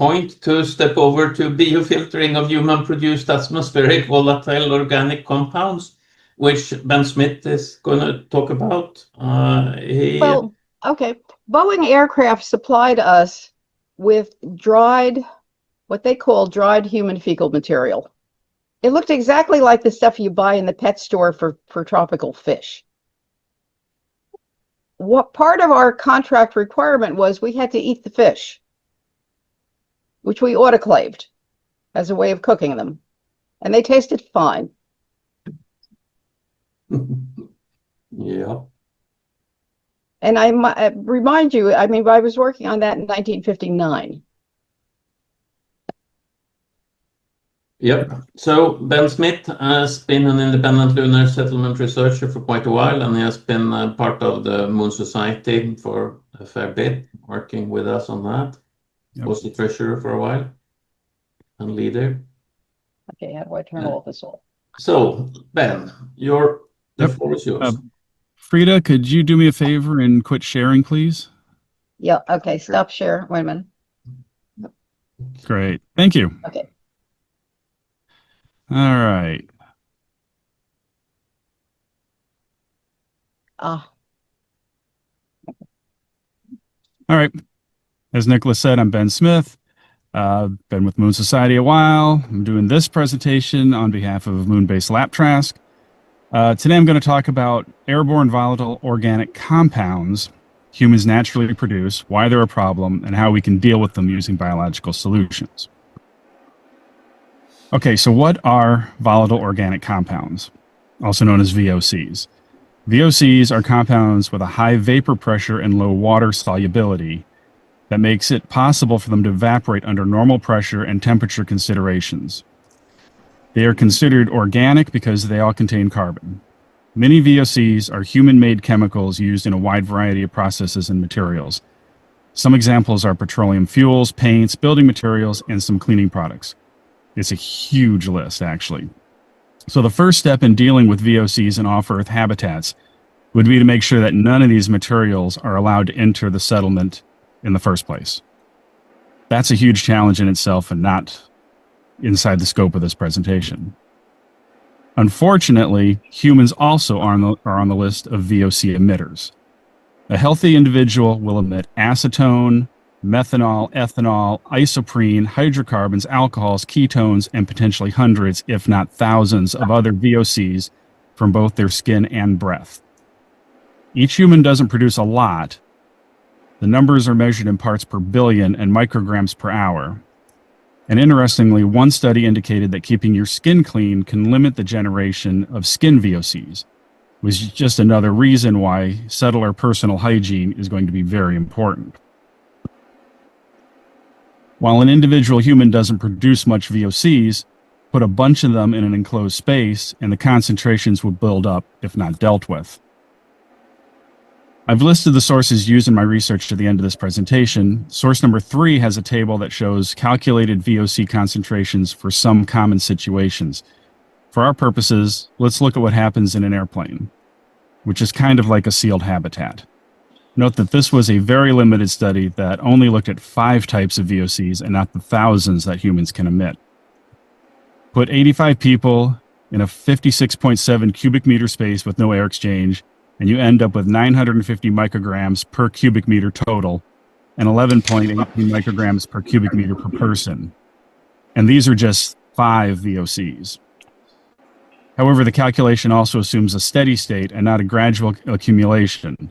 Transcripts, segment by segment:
point to step over to biofiltering of human-produced atmospheric volatile organic compounds, which Ben Smith is going to talk about. Well, okay. Boeing aircraft supplied us with what they call dried human fecal material. It looked exactly like the stuff you buy in the pet store for tropical fish. What part of our contract requirement was we had to eat the fish, which we autoclaved as a way of cooking them, and they tasted fine. Yeah. And I remind you, I mean, I was working on that in 1959. Yep. So Ben Smith has been an independent lunar settlement researcher for quite a while, and he has been part of the Moon Society for a fair bit, working with us on that. Yep. Was the treasurer for a while and leader. Okay, how do I turn all this off? So Ben, the floor is yours. Frida, could you do me a favor and quit sharing, please? Yeah. Okay. Stop share. Wait a minute. Great. Thank you. Okay. All right. All right. As Nicholas said, I'm Ben Smith. Been with Moon Society a while. I'm doing this presentation on behalf of Moonbase Lappträsk. Today I'm going to talk about airborne volatile organic compounds humans naturally produce, why they're a problem, and how we can deal with them using biological solutions. Okay, so what are volatile organic compounds, also known as VOCs? VOCs are compounds with a high vapor pressure and low water solubility that makes it possible for them to evaporate under normal pressure and temperature considerations. They are considered organic because they all contain carbon. Many VOCs are human-made chemicals used in a wide variety of processes and materials. Some examples are petroleum fuels, paints, building materials, and some cleaning products. It's a huge list, actually. So the first step in dealing with VOCs in off-Earth habitats would be to make sure that none of these materials are allowed to enter the settlement in the first place. That's a huge challenge in itself and not inside the scope of this presentation. Unfortunately, humans also are on the list of VOC emitters. A healthy individual will emit acetone, methanol, ethanol, isoprene, hydrocarbons, alcohols, ketones, and potentially hundreds, if not thousands, of other VOCs from both their skin and breath. Each human doesn't produce a lot. The numbers are measured in parts per billion and micrograms per hour. And interestingly, one study indicated that keeping your skin clean can limit the generation of skin VOCs, which is just another reason why settler personal hygiene is going to be very important. While an individual human doesn't produce much VOCs, put a bunch of them in an enclosed space and the concentrations will build up if not dealt with. I've listed the sources used in my research at the end of this presentation. Source number 3 has a table that shows calculated VOC concentrations for some common situations. For our purposes, let's look at what happens in an airplane, which is kind of like a sealed habitat. Note that this was a very limited study that only looked at 5 types of VOCs and not the thousands that humans can emit. Put 85 people in a 56.7 cubic meter space with no air exchange, and you end up with 950 micrograms per cubic meter total and 11.18 micrograms per cubic meter per person. And these are just 5 VOCs. However, the calculation also assumes a steady state and not a gradual accumulation,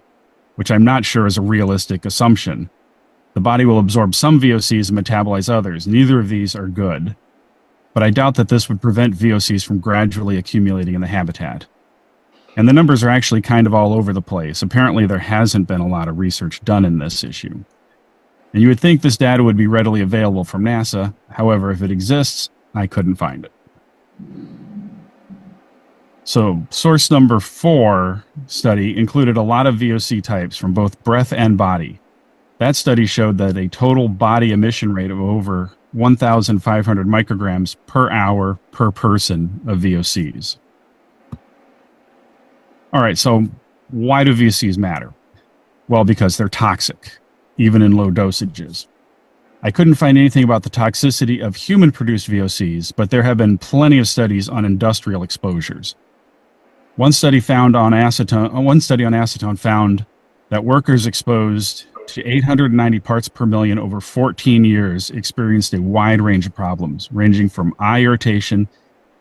which I'm not sure is a realistic assumption. The body will absorb some VOCs and metabolize others. Neither of these are good. But I doubt that this would prevent VOCs from gradually accumulating in the habitat. And the numbers are actually kind of all over the place. Apparently, there hasn't been a lot of research done in this issue. And you would think this data would be readily available from NASA. However, if it exists, I couldn't find it. So, source number 4 study included a lot of VOC types from both breath and body. That study showed that a total body emission rate of over 1,500 micrograms per hour per person of VOCs. All right, so why do VOCs matter? Well, because they're toxic, even in low dosages. I couldn't find anything about the toxicity of human-produced VOCs, but there have been plenty of studies on industrial exposures. One study on acetone found that workers exposed to 890 parts per million over 14 years experienced a wide range of problems, ranging from eye irritation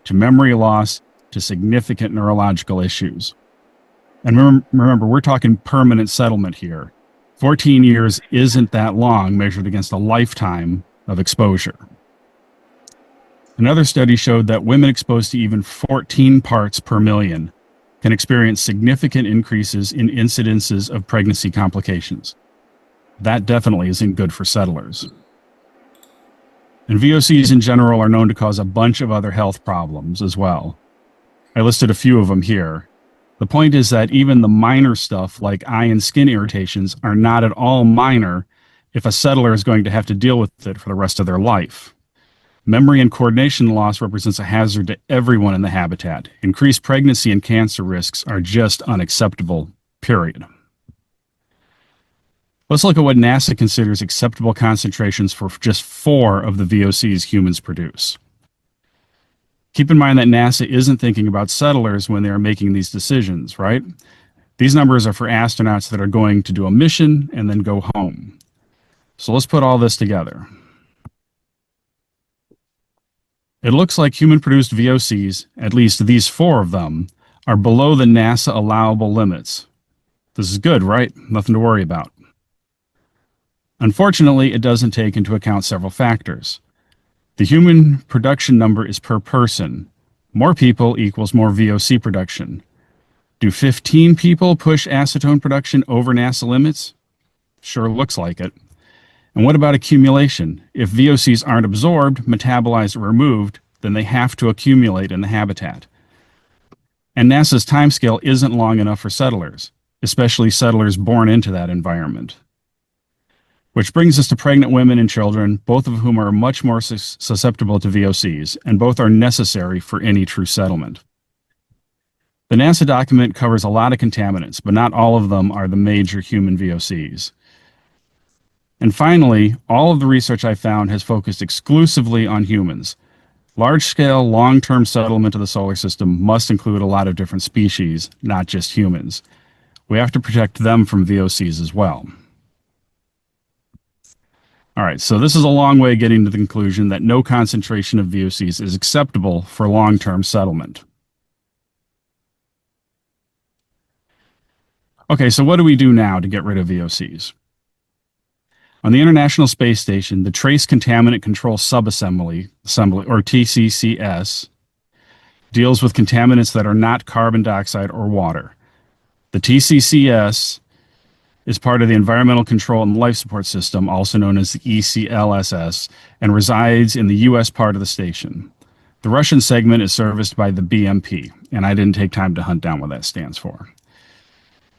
to memory loss to significant neurological issues. And remember, we're talking permanent settlement here. 14 years isn't that long measured against a lifetime of exposure. Another study showed that women exposed to even 14 parts per million can experience significant increases in incidences of pregnancy complications. That definitely isn't good for settlers. And VOCs in general are known to cause a bunch of other health problems as well. I listed a few of them here. The point is that even the minor stuff like eye and skin irritations are not at all minor if a settler is going to have to deal with it for the rest of their life. Memory and coordination loss represents a hazard to everyone in the habitat. Increased pregnancy and cancer risks are just unacceptable, period. Let's look at what NASA considers acceptable concentrations for just 4 of the VOCs humans produce. Keep in mind that NASA isn't thinking about settlers when they are making these decisions, right? These numbers are for astronauts that are going to do a mission and then go home. So let's put all this together. It looks like human-produced VOCs, at least these 4 of them, are below the NASA allowable limits. This is good, right? Nothing to worry about. Unfortunately, it doesn't take into account several factors. The human production number is per person. More people equals more VOC production. Do 15 people push acetone production over NASA limits? Sure looks like it. And what about accumulation? If VOCs aren't absorbed, metabolized, or removed, then they have to accumulate in the habitat. And NASA's timescale isn't long enough for settlers, especially settlers born into that environment. Which brings us to pregnant women and children, both of whom are much more susceptible to VOCs, and both are necessary for any true settlement. The NASA document covers a lot of contaminants, but not all of them are the major human VOCs. And finally, all of the research I found has focused exclusively on humans. Large-scale, long-term settlement of the solar system must include a lot of different species, not just humans. We have to protect them from VOCs as well. All right, so this is a long way getting to the conclusion that no concentration of VOCs is acceptable for long-term settlement. Okay, so what do we do now to get rid of VOCs? On the International Space Station, the Trace Contaminant Control Subassembly, or TCCS, deals with contaminants that are not carbon dioxide or water. The TCCS is part of the Environmental Control and Life Support System, also known as the ECLSS, and resides in the U.S. part of the station. The Russian segment is serviced by the BMP, and I didn't take time to hunt down what that stands for.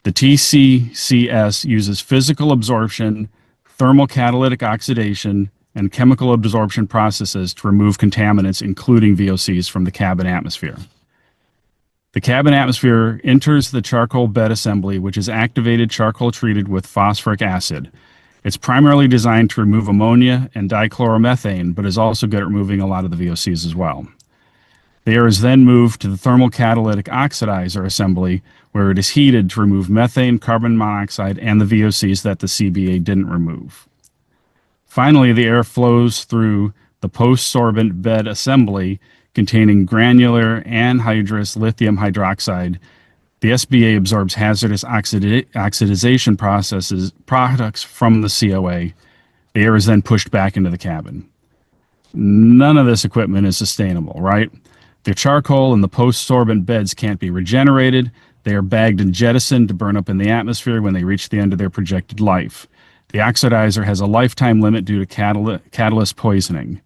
The TCCS uses physical absorption, thermal catalytic oxidation, and chemical absorption processes to remove contaminants, including VOCs, from the cabin atmosphere. The cabin atmosphere enters the charcoal bed assembly, which is activated charcoal treated with phosphoric acid. It's primarily designed to remove ammonia and dichloromethane, but is also good at removing a lot of the VOCs as well. The air is then moved to the thermal catalytic oxidizer assembly, where it is heated to remove methane, carbon monoxide, and the VOCs that the CBA didn't remove. Finally, the air flows through the post-sorbent bed assembly containing granular anhydrous lithium hydroxide. The SBA absorbs hazardous oxidization products from the COA. The air is then pushed back into the cabin. None of this equipment is sustainable, right? The charcoal in the post-sorbent beds can't be regenerated. They are bagged and jettisoned to burn up in the atmosphere when they reach the end of their projected life. The oxidizer has a lifetime limit due to catalyst poisoning.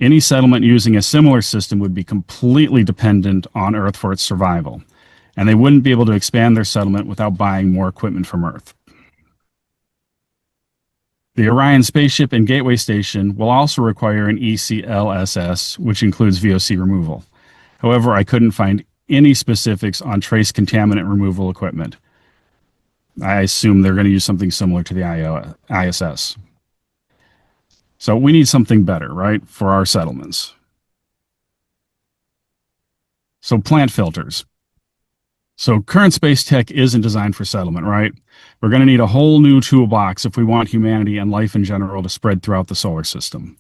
Any settlement using a similar system would be completely dependent on Earth for its survival, and they wouldn't be able to expand their settlement without buying more equipment from Earth. The Orion spaceship and gateway station will also require an ECLSS, which includes VOC removal. However, I couldn't find any specifics on trace contaminant removal equipment. I assume they're going to use something similar to the ISS. So we need something better, right, for our settlements. So plant filters. So current space tech isn't designed for settlement, right? We're going to need a whole new toolbox if we want humanity and life in general to spread throughout the solar system.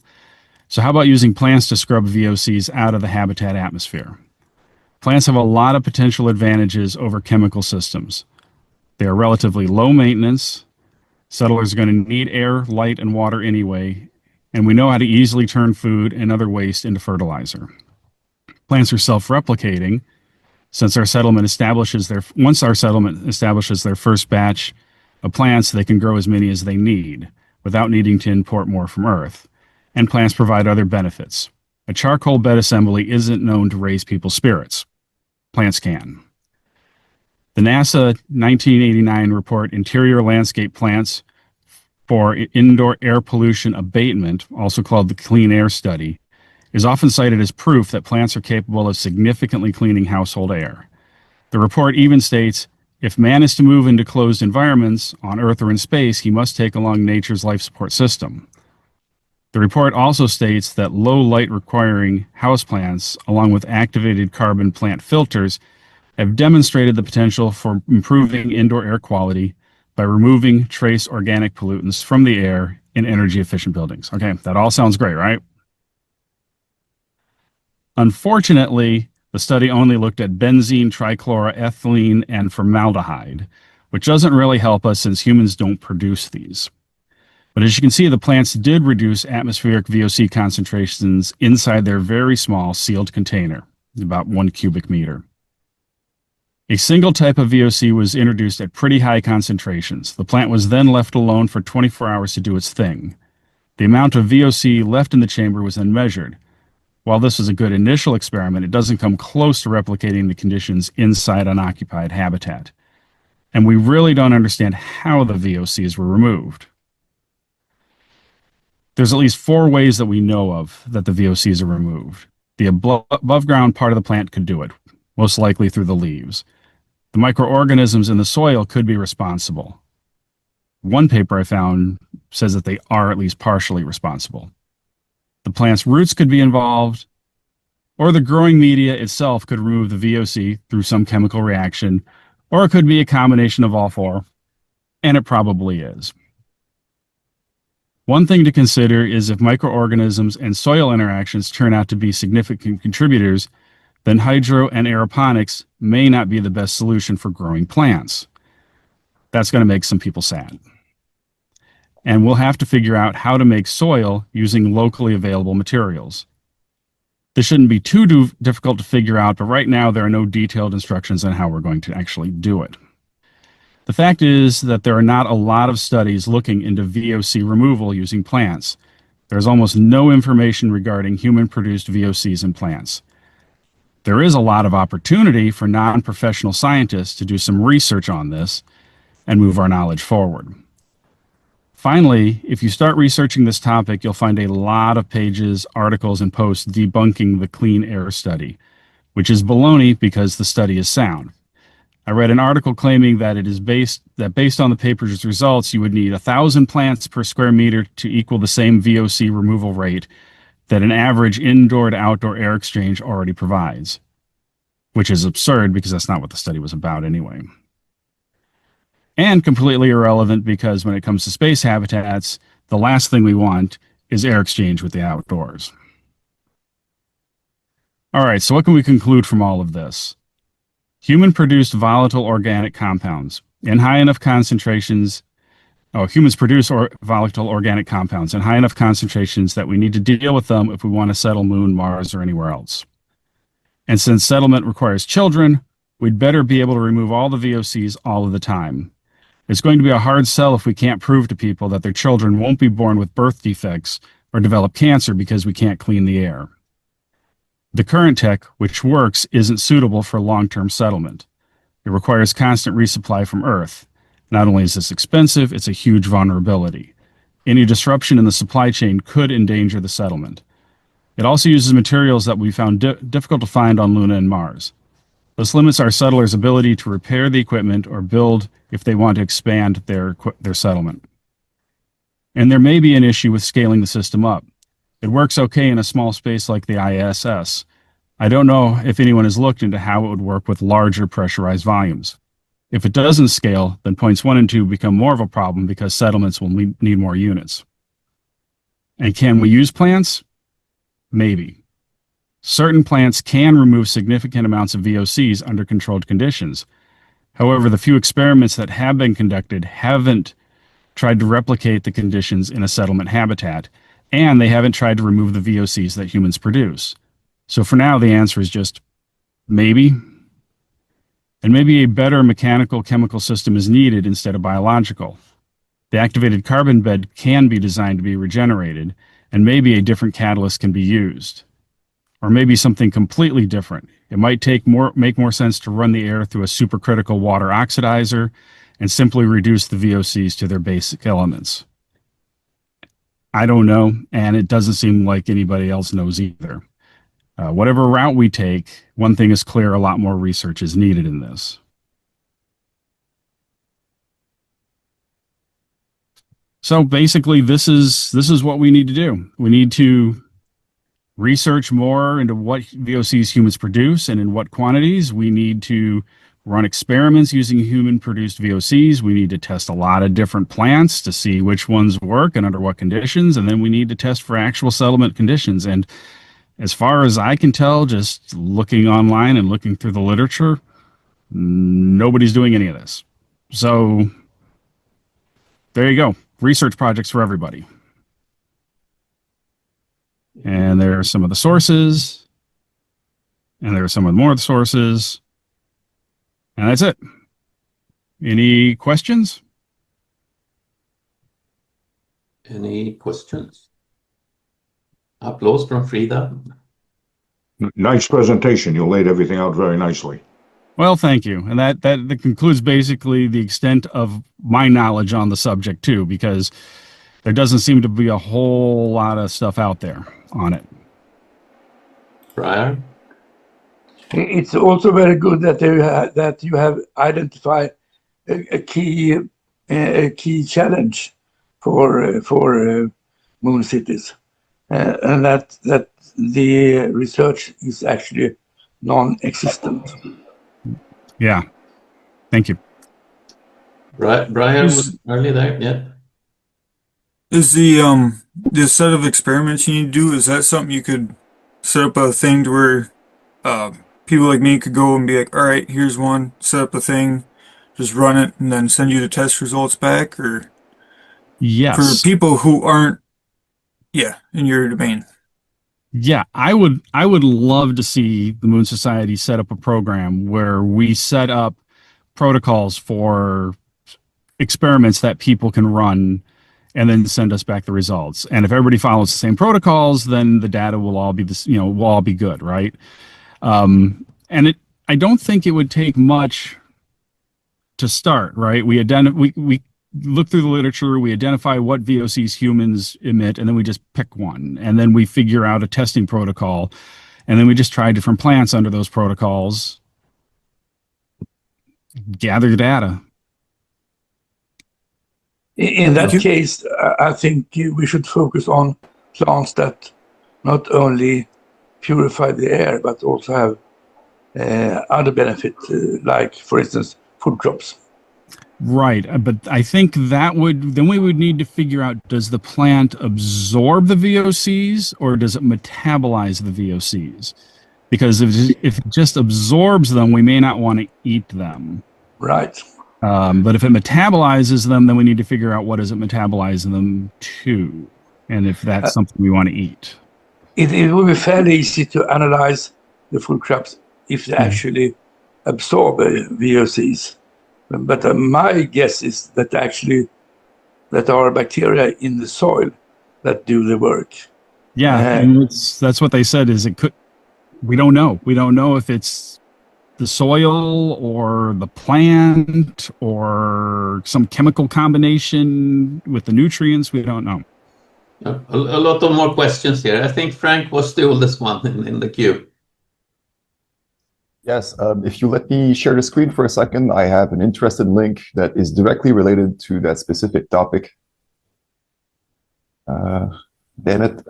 So how about using plants to scrub VOCs out of the habitat atmosphere? Plants have a lot of potential advantages over chemical systems. They are relatively low maintenance. Settlers are going to need air, light, and water anyway, and we know how to easily turn food and other waste into fertilizer. Plants are self-replicating. Once our settlement establishes their first batch of plants, they can grow as many as they need without needing to import more from Earth. And plants provide other benefits. A charcoal bed assembly isn't known to raise people's spirits. Plants can. The NASA 1989 report, Interior Landscape Plants for Indoor Air Pollution Abatement, also called the Clean Air Study, is often cited as proof that plants are capable of significantly cleaning household air. The report even states, if man is to move into closed environments, on Earth or in space, he must take along nature's life support system. The report also states that low light requiring houseplants, along with activated carbon plant filters, have demonstrated the potential for improving indoor air quality by removing trace organic pollutants from the air in energy efficient buildings. Okay, that all sounds great, right? Unfortunately, the study only looked at benzene, trichloroethylene, and formaldehyde, which doesn't really help us since humans don't produce these. But as you can see, the plants did reduce atmospheric VOC concentrations inside their very small sealed container, about 1 cubic meter. A single type of VOC was introduced at pretty high concentrations. The plant was then left alone for 24 hours to do its thing. The amount of VOC left in the chamber was then measured. While this was a good initial experiment, it doesn't come close to replicating the conditions inside unoccupied habitat. And we really don't understand how the VOCs were removed. There's at least 4 ways that we know of that the VOCs are removed. The above ground part of the plant could do it, most likely through the leaves. The microorganisms in the soil could be responsible. One paper I found says that they are at least partially responsible. The plant's roots could be involved, or the growing media itself could remove the VOC through some chemical reaction, or it could be a combination of all 4, and it probably is. One thing to consider is if microorganisms and soil interactions turn out to be significant contributors, then hydro and aeroponics may not be the best solution for growing plants. That's going to make some people sad. And we'll have to figure out how to make soil using locally available materials. This shouldn't be too difficult to figure out, but right now there are no detailed instructions on how we're going to actually do it. The fact is that there are not a lot of studies looking into VOC removal using plants. There's almost no information regarding human-produced VOCs in plants. There is a lot of opportunity for non-professional scientists to do some research on this and move our knowledge forward. Finally, if you start researching this topic, you'll find a lot of pages, articles, and posts debunking the clean air study, which is baloney because the study is sound. I read an article claiming that based on the paper's results, you would need 1,000 plants per square meter to equal the same VOC removal rate that an average indoor to outdoor air exchange already provides, which is absurd because that's not what the study was about anyway. And completely irrelevant because when it comes to space habitats, the last thing we want is air exchange with the outdoors. All right, so what can we conclude from all of this? Human-produced volatile organic compounds in high enough concentrations. Humans produce volatile organic compounds in high enough concentrations that we need to deal with them if we want to settle Moon, Mars, or anywhere else. And since settlement requires children, we'd better be able to remove all the VOCs all of the time. It's going to be a hard sell if we can't prove to people that their children won't be born with birth defects or develop cancer because we can't clean the air. The current tech, which works, isn't suitable for long-term settlement. It requires constant resupply from Earth. Not only is this expensive, it's a huge vulnerability. Any disruption in the supply chain could endanger the settlement. It also uses materials that we found difficult to find on Luna and Mars. This limits our settlers' ability to repair the equipment or build if they want to expand their settlement. And there may be an issue with scaling the system up. It works okay in a small space like the ISS. I don't know if anyone has looked into how it would work with larger pressurized volumes. If it doesn't scale, then points 1 and 2 become more of a problem because settlements will need more units. And can we use plants? Maybe. Certain plants can remove significant amounts of VOCs under controlled conditions. However, the few experiments that have been conducted haven't tried to replicate the conditions in a settlement habitat, and they haven't tried to remove the VOCs that humans produce. So for now, the answer is just maybe. And maybe a better mechanical chemical system is needed instead of biological. The activated carbon bed can be designed to be regenerated, and maybe a different catalyst can be used. Or maybe something completely different. It might make more sense to run the air through a supercritical water oxidizer and simply reduce the VOCs to their basic elements. I don't know, and it doesn't seem like anybody else knows either. Whatever route we take, one thing is clear: a lot more research is needed in this. So basically, this is what we need to do. We need to research more into what VOCs humans produce and in what quantities. We need to run experiments using human-produced VOCs. We need to test a lot of different plants to see which ones work and under what conditions, and then we need to test for actual settlement conditions. And as far as I can tell, just looking online and looking through the literature, nobody's doing any of this. So there you go. Research projects for everybody. And there are some of the sources, and there are some of the more sources, and that's it. Any questions? Any questions? Applause from Frida. Nice presentation. You laid everything out very nicely. Well, thank you. And that concludes basically the extent of my knowledge on the subject too, because there doesn't seem to be a whole lot of stuff out there on it. Brian? It's also very good that you have identified a key challenge for moon cities, and that the research is actually non-existent. Yeah, thank you. Brian was early there, yeah. Is the set of experiments you need to do, is that something you could set up a thing to where people like me could go and be like, all right, here's one, set up a thing, just run it, and then send you the test results back? Or yes, for people who aren't in your domain? Yeah, I would love to see the Moon Society set up a program where we set up protocols for experiments that people can run and then send us back the results. And if everybody follows the same protocols, then the data will all be will all be good, right? And I don't think it would take much to start, right? We look through the literature, we identify what VOCs humans emit, and then we just pick one. And then we figure out a testing protocol. And then we just try different plants under those protocols, gather data. In that case, I think we should focus on plants that not only purify the air, but also have other benefits, like, for instance, food crops. Right, but I think then we would need to figure out, does the plant absorb the VOCs or does it metabolize the VOCs? Because if it just absorbs them, we may not want to eat them. Right. But if it metabolizes them, then we need to figure out what does it metabolize them to, and if that's something we want to eat. It will be fairly easy to analyze the food crops if they actually absorb VOCs. But my guess is that actually that there are bacteria in the soil that do the work. Yeah, and that's what they said. We don't know. We don't know if it's the soil or the plant or some chemical combination with the nutrients. We don't know. A lot of more questions here. I think Frank was the oldest one in the queue. Yes, if you let me share the screen for a second, I have an interested link that is directly related to that specific topic. Damn it.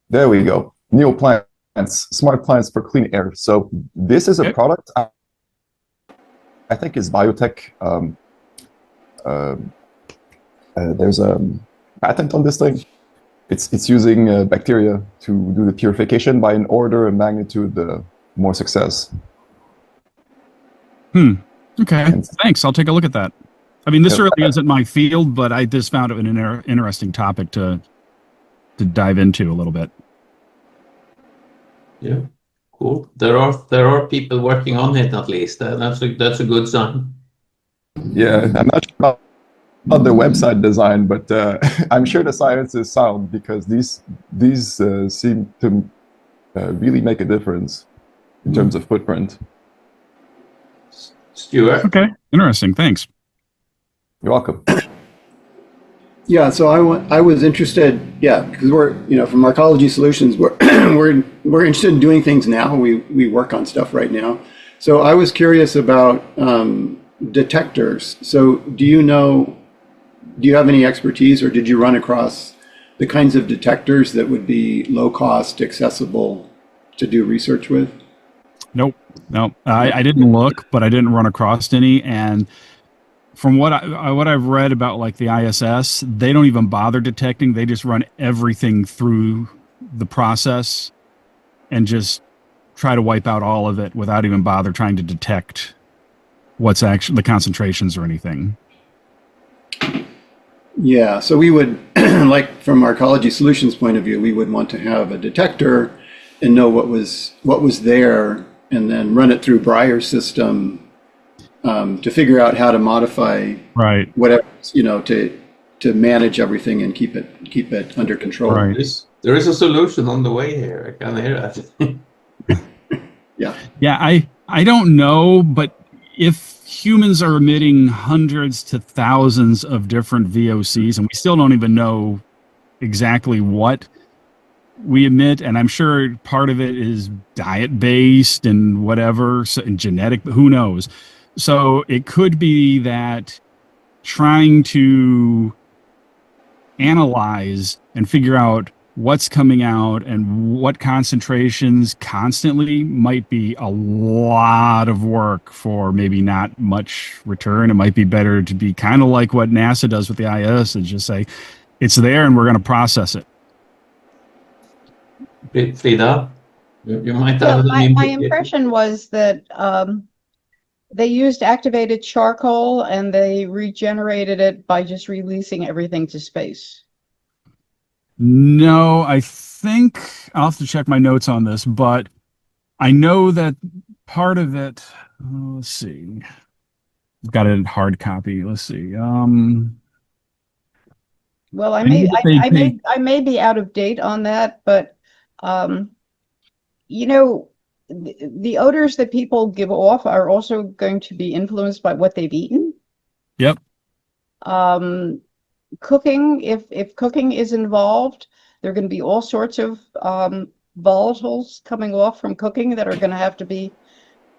There we go. Neo plants, smart plants for clean air. So this is a product I think is biotech. There's a patent on this thing. It's using bacteria to do the purification by an order of magnitude more success. Okay. Thanks. I'll take a look at that. I mean, this really isn't my field, but I just found it an interesting topic to dive into a little bit. Yeah, cool. There are people working on it at least. That's a good sign. Yeah, I'm not sure about the website design, but I'm sure the science is sound because these seem to really make a difference in terms of footprint. Stuart. Okay, interesting. Thanks. You're welcome. Yeah, so I was interested, because we're, from Arcology Solutions, we're interested in doing things now. We work on stuff right now. So I was curious about detectors. So do you have any expertise, or did you run across the kinds of detectors that would be low cost, accessible to do research with? Nope. I didn't look, but I didn't run across any. And from what I've read about like the ISS, they don't even bother detecting. They just run everything through the process and just try to wipe out all of it without even bother trying to detect what's actually the concentrations or anything. Yeah, so we would, like from Arcology Solutions point of view, we would want to have a detector and know what was there, and then run it through Breyer's system to figure out how to modify whatever, to manage everything and keep it under control. Right. There is a solution on the way here. I can hear that. Yeah, I don't know, but if humans are emitting hundreds to thousands of different VOCs, and we still don't even know exactly what we emit, and I'm sure part of it is diet-based and whatever, and genetic, who knows? So it could be that trying to analyze and figure out what's coming out and what concentrations constantly might be a lot of work for maybe not much return. It might be better to be kind of like what NASA does with the IS and just say, it's there and we're going to process it. Frida, you might Well, have my impression was that they used activated charcoal and they regenerated it by just releasing everything to space. No, I think I'll have to check my notes on this, but I know that part of it, let's see, I've got it in hard copy. Let's see. Well, I may be out of date on that, but the odors that people give off are also going to be influenced by what they've eaten. Yep. Cooking, if cooking is involved, there are going to be all sorts of volatiles coming off from cooking that are going to have to be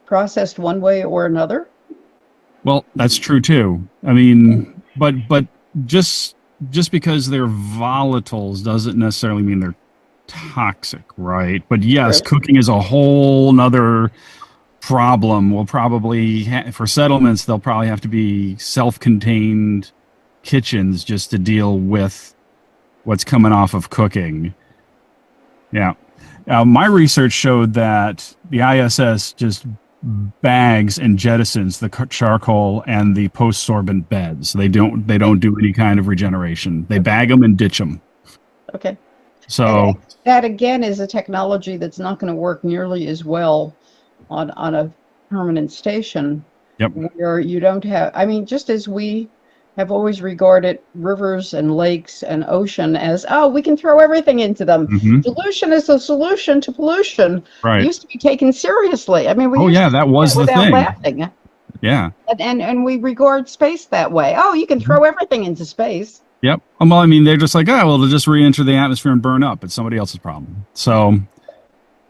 processed one way or another. Well, that's true too. I mean, but just because they're volatiles doesn't necessarily mean they're toxic, right? But yes, cooking is a whole nother problem. We'll probably for settlements, they'll probably have to be self-contained kitchens just to deal with what's coming off of cooking. Yeah. My research showed that the ISS just bags and jettisons the charcoal and the post-sorbent beds. They don't do any kind of regeneration. They bag them and ditch them. Okay. So that again is a technology that's not going to work nearly as well on a permanent station. Yep. Where you don't have, I mean, just as we have always regarded rivers and lakes and ocean as, we can throw everything into them. Mm-hmm. Dilution is the solution to pollution. Right. It used to be taken seriously. I mean, that was the thing. Laughing. Yeah. And we regard space that way. Oh, you can throw everything into space. Yep. Well, I mean, they're just like, they'll just re-enter the atmosphere and burn up. It's somebody else's problem. So,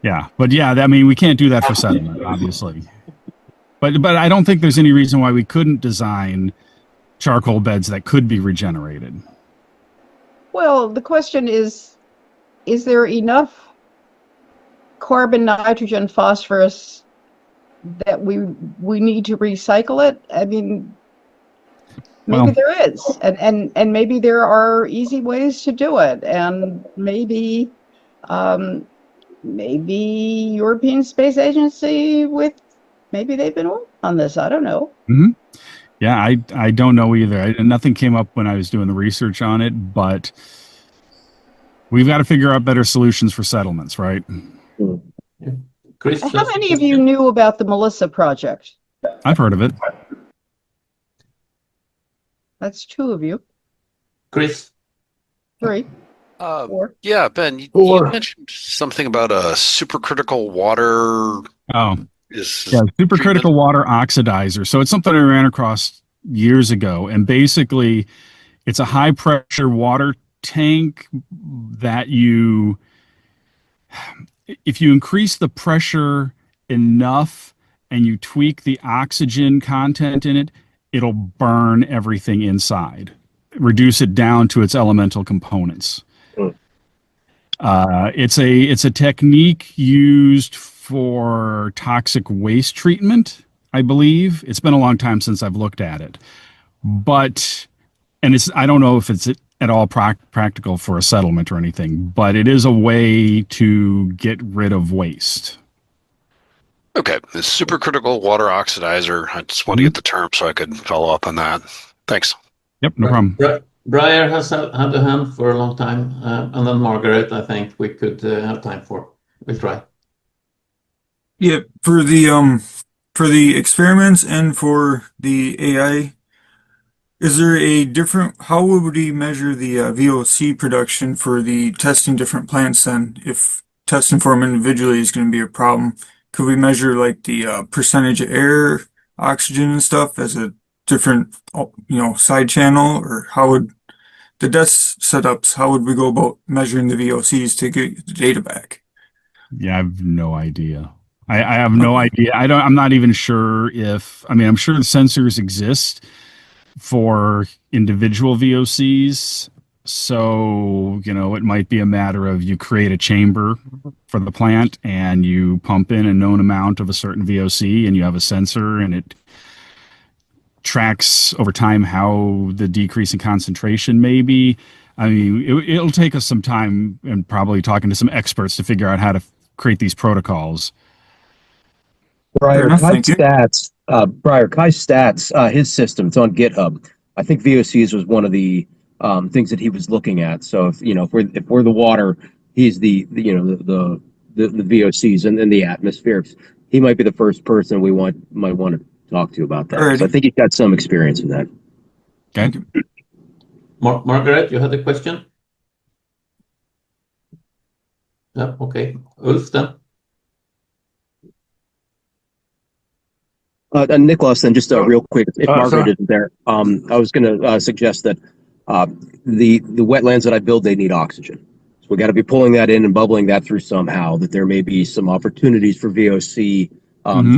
yeah. But yeah, I mean, we can't do that for settlement, obviously. But I don't think there's any reason why we couldn't design charcoal beds that could be regenerated. Well, the question is there enough carbon, nitrogen, phosphorus that we need to recycle it? I mean, maybe there is, and maybe there are easy ways to do it, and maybe European Space Agency maybe they've been working on this. I don't know. Mm-hmm. Yeah, I don't know either. Nothing came up when I was doing the research on it, but we've got to figure out better solutions for settlements, right? Yeah. Chris, how many of you knew about the Melissa project? I've heard of it. That's 2 of you. Chris? 3. 4. Yeah, Ben, you mentioned something about a supercritical water. Oh, yeah, supercritical water oxidizer. So it's something I ran across years ago, and basically it's a high pressure water tank that if you increase the pressure enough and you tweak the oxygen content in it, it'll burn everything inside, reduce it down to its elemental components. It's a technique used for toxic waste treatment, I believe. It's been a long time since I've looked at it, I don't know if it's at all practical for a settlement or anything, but it is a way to get rid of waste. Okay, the supercritical water oxidizer. I just want to get the term so I could follow up on that. Thanks. Yep, no problem. Briar has had a hand for a long time, and then Margaret, I think we could have time for. We'll try. Yeah, for the experiments and for the AI, is there a different, how would we measure the VOC production for the testing different plants then? If testing for them individually is going to be a problem, could we measure like the percentage of air, oxygen and stuff as a different, side channel? Or how would the desk setups, how would we go about measuring the VOCs to get the data back? Yeah, I have no idea. I have no idea. I'm not even sure I'm sure the sensors exist for individual VOCs. So, it might be a matter of you create a chamber for the plant and you pump in a known amount of a certain VOC and you have a sensor and it tracks over time how the decrease in concentration may be. I mean, it'll take us some time and probably talking to some experts to figure out how to create these protocols. Briar, Kai Stats, his system, it's on GitHub. I think VOCs was one of the things that he was looking at. So if we're the water, he's the VOCs and then the atmospherics. He might be the first person we might want to talk to about that. Alrighty. So I think he's got some experience in that. Okay. Margaret, you had a question? Yeah, okay. Ulf then? Nicholas, then just real quick, if Margaret isn't there, I was going to suggest that the wetlands that I build, they need oxygen. So we got to be pulling that in and bubbling that through somehow, that there may be some opportunities for VOC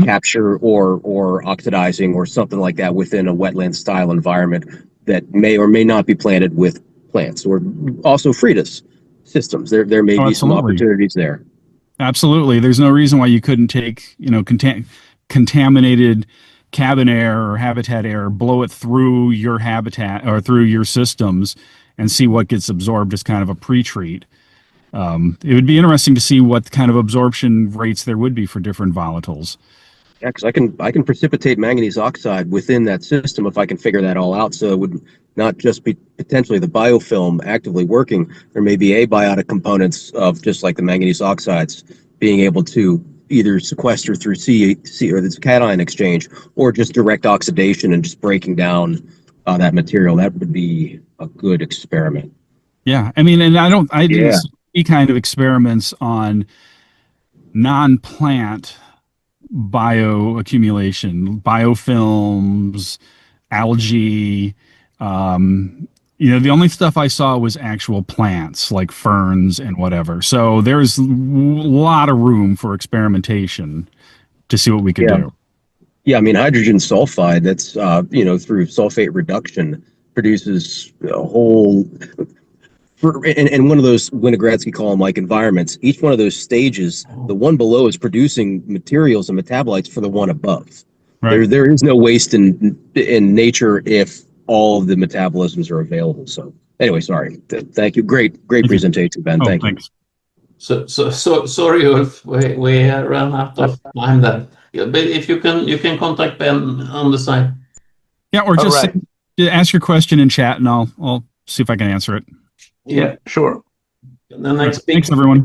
capture or oxidizing or something like that within a wetland style environment that may or may not be planted with plants or also Frida's systems. There may be some opportunities there. Absolutely. There's no reason why you couldn't take, contaminated cabin air or habitat air, blow it through your habitat or through your systems and see what gets absorbed as kind of a pre-treat. It would be interesting to see what kind of absorption rates there would be for different volatiles. Yeah, because I can precipitate manganese oxide within that system if I can figure that all out. So it would not just be potentially the biofilm actively working. There may be abiotic components of just like the manganese oxides being able to either sequester through C or this cation exchange, or just direct oxidation and just breaking down that material. That would be a good experiment. Yeah, I mean, and I didn't see any kind of experiments on non-plant bioaccumulation, biofilms, algae. The only stuff I saw was actual plants like ferns and whatever. So there's a lot of room for experimentation to see what we could do. Yeah, I mean, hydrogen sulfide, that's, through sulfate reduction produces a whole, in one of those Winogradsky column-like environments, each one of those stages, the one below is producing materials and metabolites for the one above. Right. There is no waste in nature if all of the metabolisms are available. So anyway, sorry. Thank you. Great presentation, Ben. Oh, Thank you. thanks. So sorry, Ulf, we ran out of time then. Yeah, but if you can contact Ben on the side. Yeah, or just right. ask your question in chat, and I'll see if I can answer it. Yeah, sure. The next Thanks, speaker. everyone.